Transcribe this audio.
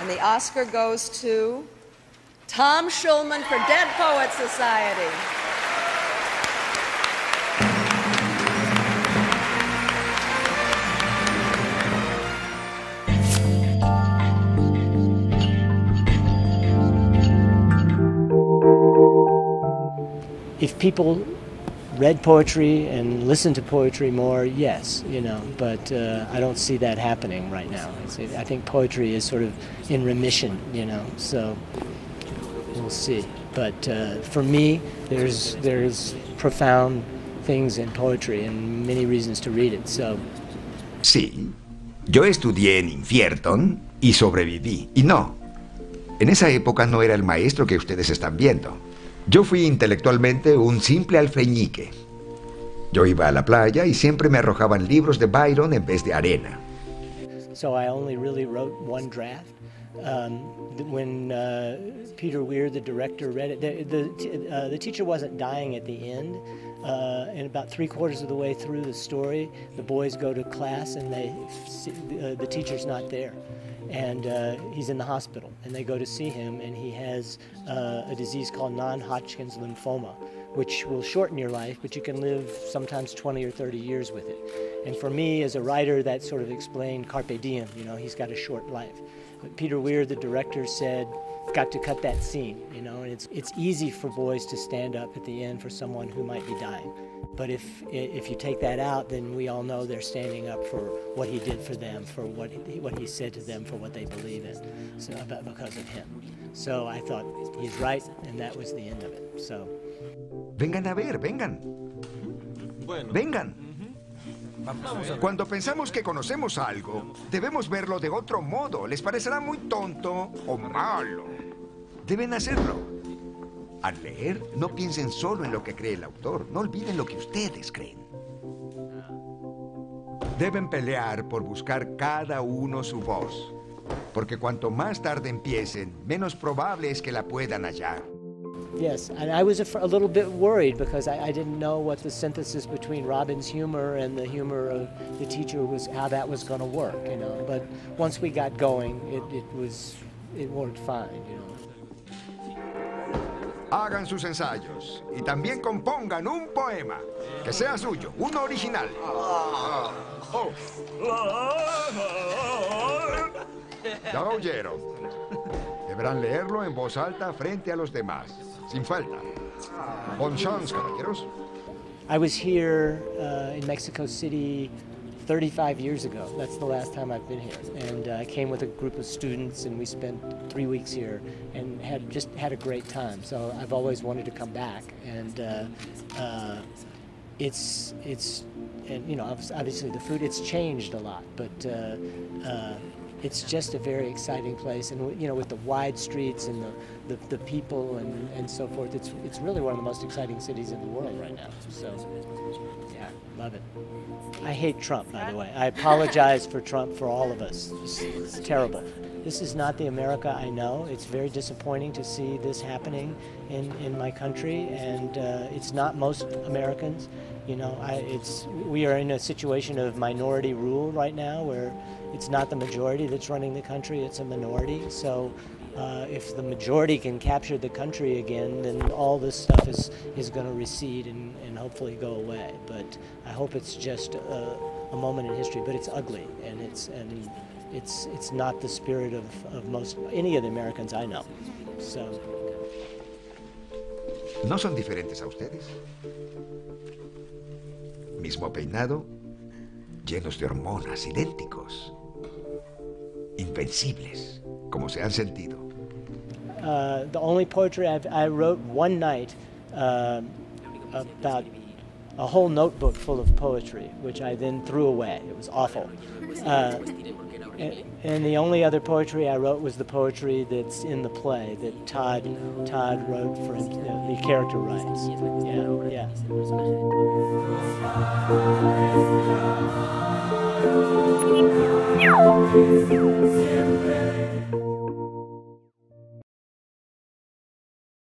And the Oscar goes to Tom Schulman for Dead Poets Society. If people read poetry and listened to poetry more, yes, you know, but I don't see that happening right now. I think poetry is sort of in remission, you know, so we'll see. But for me, there's profound things in poetry and many reasons to read it, so. Sí, yo estudié en Infierton y sobreviví. Y no, en esa época no era el maestro que ustedes están viendo. Yo fui intelectualmente un simple alfeñique. Yo iba a la playa y siempre me arrojaban libros de Byron en vez de arena. So I only really wrote one draft. When Peter Weir, the director, read it, the teacher wasn't dying at the end. And about 3/4 of the way through the story, the boys go to class and the teacher's not there. And he's in the hospital, and they go to see him, and he has a disease called non-Hodgkin's lymphoma, which will shorten your life, but you can live sometimes 20 or 30 years with it. And for me, as a writer, that sort of explained carpe diem, you know, he's got a short life. But Peter Weir, the director, said, got to cut that scene, you know, and it's easy for boys to stand up at the end for someone who might be dying. But if you take that out, then we all know they're standing up for what he did for them, for what he said to them, for what they believe in, so because of him. So I thought he's right, and that was the end of it. So. Vengan a ver, vengan. Vengan. Cuando pensamos que conocemos algo, debemos verlo de otro modo. Les parecerá muy tonto o malo. Deben hacerlo. Al leer, no piensen solo en lo que cree el autor. No olviden lo que ustedes creen. Deben pelear por buscar cada uno su voz. Porque cuanto más tarde empiecen, menos probable es que la puedan hallar. Yes, and I was a little bit worried because I didn't know what the synthesis between Robin's humor and the humor of the teacher was, how that was going to work, you know. But once we got going, it worked fine, you know. Hagan sus ensayos y también compongan un poema que sea suyo, uno original. Ya lo oyeron. Deberán leerlo en voz alta frente a los demás, sin falta. Bon chance, caballeros. I was here in Mexico City 35 years ago. That's the last time I've been here. And I came with a group of students, and we spent 3 weeks here and had a great time. So I've always wanted to come back. And and you know, obviously the food, it's changed a lot, but it's just a very exciting place, and you know, with the wide streets and the people and so forth, it's really one of the most exciting cities in the world right now. So, yeah, love it. I hate Trump, by the way. I apologize for Trump for all of us. It's terrible. This is not the America I know. It's very disappointing to see this happening in my country, and it's not most Americans. You know, we are in a situation of minority rule right now, where it's not the majority that's running the country, it's a minority. So if the majority can capture the country again, then all this stuff is going to recede and hopefully go away. But I hope it's just a moment in history, but it's ugly, and it's not the spirit of any of the Americans I know. So. ¿No son diferentes a ustedes? Mismo peinado, llenos de hormonas, idénticos, invencibles, como se han sentido. The only poetry I wrote one night about a whole notebook full of poetry, which I then threw away. It was awful. And the only other poetry I wrote was the poetry that's in the play that Todd wrote for him, the character writes. Yeah.